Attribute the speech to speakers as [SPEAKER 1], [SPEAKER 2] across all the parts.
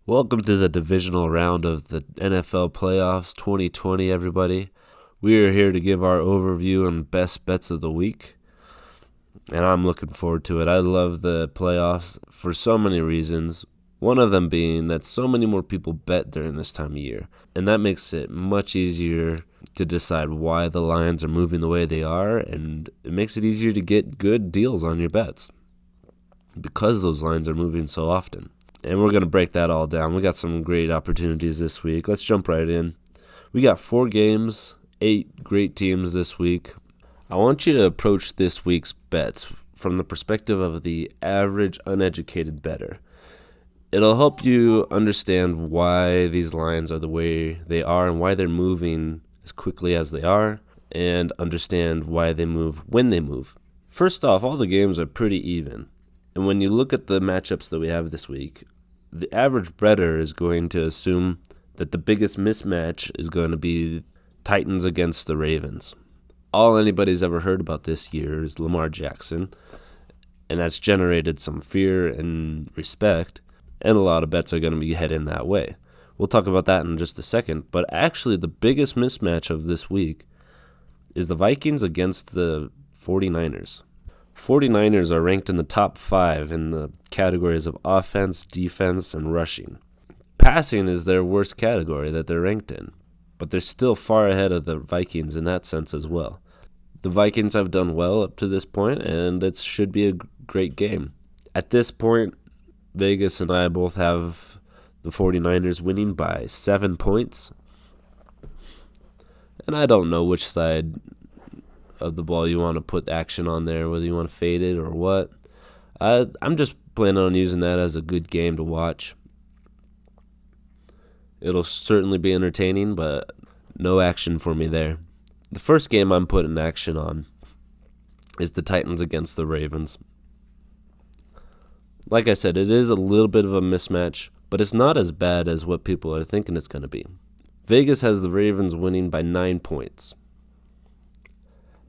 [SPEAKER 1] Welcome to the divisional round of the NFL playoffs 2020, everybody. We are here to give our overview and best bets of the week, and I'm looking forward to it. I love the playoffs for so many reasons, one of them being that so many more people bet during this time of year, and that makes it much easier to decide why the lines are moving the way they are, and it makes it easier to get good deals on your bets because those lines are moving so often. And we're going to break that all down. We got some great opportunities this week. Let's jump right in. We got 4 games, 8 great teams this week. I want you to approach this week's bets from the perspective of the average uneducated bettor. It'll help you understand why these lines are the way they are and why they're moving as quickly as they are, and understand why they move when they move. First off, all the games are pretty even. And when you look at the matchups that we have this week, the average bettor is going to assume that the biggest mismatch is going to be Titans against the Ravens. All anybody's ever heard about this year is Lamar Jackson, and that's generated some fear and respect, and a lot of bets are going to be heading that way. We'll talk about that in just a second, but actually the biggest mismatch of this week is the Vikings against the 49ers. 49ers are ranked in the top 5 in the categories of offense, defense, and rushing. Passing is their worst category that they're ranked in, but they're still far ahead of the Vikings in that sense as well. The Vikings have done well up to this point, and it should be a great game. At this point, Vegas and I both have the 49ers winning by 7 points, and I don't know which side of the ball you want to put action on there, whether you want to fade it or what. I'm just planning on using that as a good game to watch. It'll certainly be entertaining, but no action for me there. The first game I'm putting action on is the Titans against the Ravens. Like I said, it is a little bit of a mismatch, but it's not as bad as what people are thinking it's going to be. Vegas has the Ravens winning by 9 points.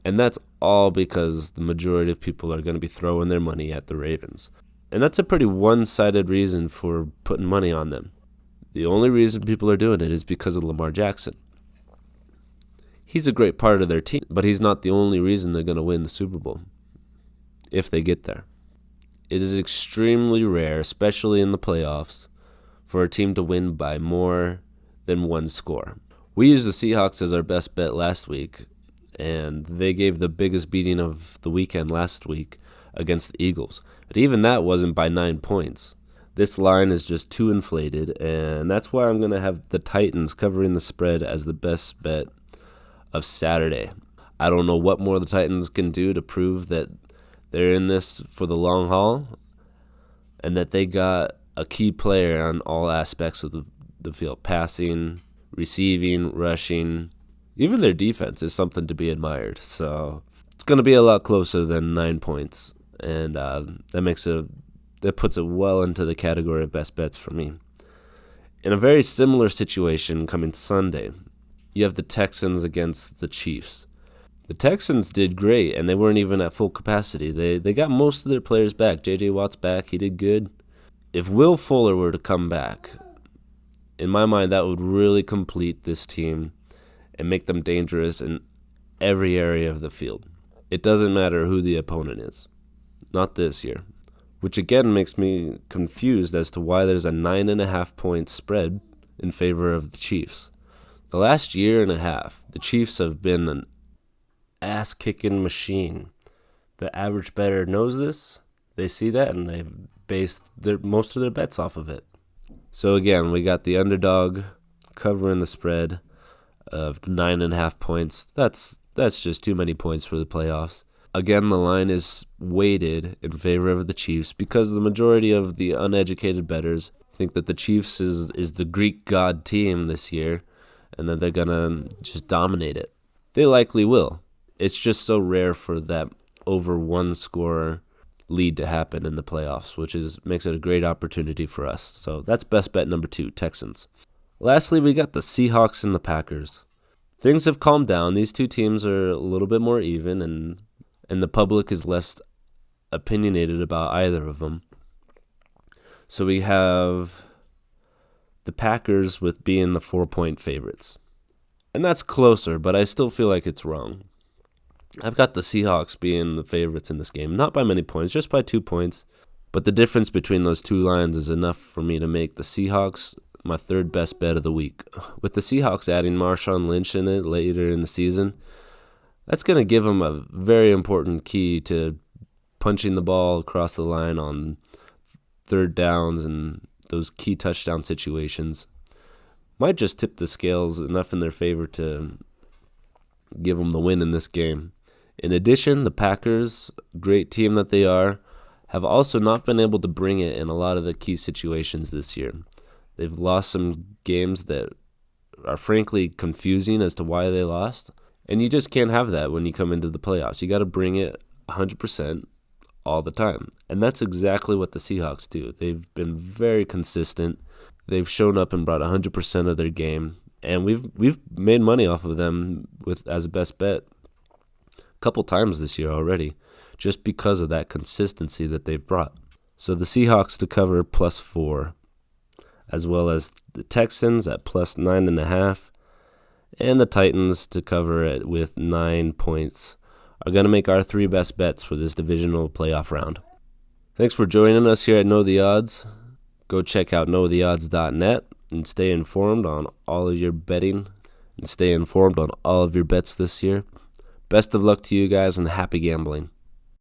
[SPEAKER 1] And that's all because the majority of people are going to be throwing their money at the Ravens. And that's a pretty one-sided reason for putting money on them. The only reason people are doing it is because of Lamar Jackson. He's a great part of their team, but he's not the only reason they're going to win the Super Bowl, if they get there. It is extremely rare, especially in the playoffs, for a team to win by more than one score. We used the Seahawks as our best bet last week, and they gave the biggest beating of the weekend last week against the Eagles. But even that wasn't by 9 points. This line is just too inflated, and that's why I'm going to have the Titans covering the spread as the best bet of Saturday. I don't know what more the Titans can do to prove that they're in this for the long haul and that they got a key player on all aspects of the field: passing, receiving, rushing. Even their defense is something to be admired. So it's going to be a lot closer than 9 points, and that puts it well into the category of best bets for me. In a very similar situation coming Sunday, you have the Texans against the Chiefs. The Texans did great, and they weren't even at full capacity. They got most of their players back. J.J. Watt's back. He did good. If Will Fuller were to come back, in my mind, that would really complete this team and make them dangerous in every area of the field. It doesn't matter who the opponent is. Not this year. Which again makes me confused as to why there's a 9.5 point spread in favor of the Chiefs. The last year and a half, the Chiefs have been an ass-kicking machine. The average bettor knows this. They see that, and they've based most of their bets off of it. So again, we got the underdog covering the spread of 9.5 points. That's just too many points for the playoffs. Again, the line is weighted in favor of the Chiefs because the majority of the uneducated bettors think that the Chiefs is the Greek god team this year and that they're going to just dominate it. They likely will. It's just so rare for that over one score lead to happen in the playoffs, which makes it a great opportunity for us. So that's best bet number 2, Texans. Lastly, we got the Seahawks and the Packers. Things have calmed down. These two teams are a little bit more even, and the public is less opinionated about either of them. So we have the Packers with being the 4-point favorites. And that's closer, but I still feel like it's wrong. I've got the Seahawks being the favorites in this game, not by many points, just by 2 points. But the difference between those two lines is enough for me to make the Seahawks my third best bet of the week. With the Seahawks adding Marshawn Lynch in it later in the season, that's going to give them a very important key to punching the ball across the line on third downs and those key touchdown situations. Might just tip the scales enough in their favor to give them the win in this game. In addition, the Packers, great team that they are, have also not been able to bring it in a lot of the key situations this year. They've lost some games that are frankly confusing as to why they lost, and you just can't have that when you come into the playoffs. You got to bring it 100% all the time, and that's exactly what the Seahawks do. They've been very consistent. They've shown up and brought 100% of their game, and we've made money off of them as a best bet a couple times this year already, just because of that consistency that they've brought. So the Seahawks to cover +4, as well as the Texans at +9.5, and the Titans to cover it with 9 points are going to make our 3 best bets for this divisional playoff round. Thanks for joining us here at Know the Odds. Go check out knowtheodds.net and stay informed on all of your betting and stay informed on all of your bets this year. Best of luck to you guys and happy gambling.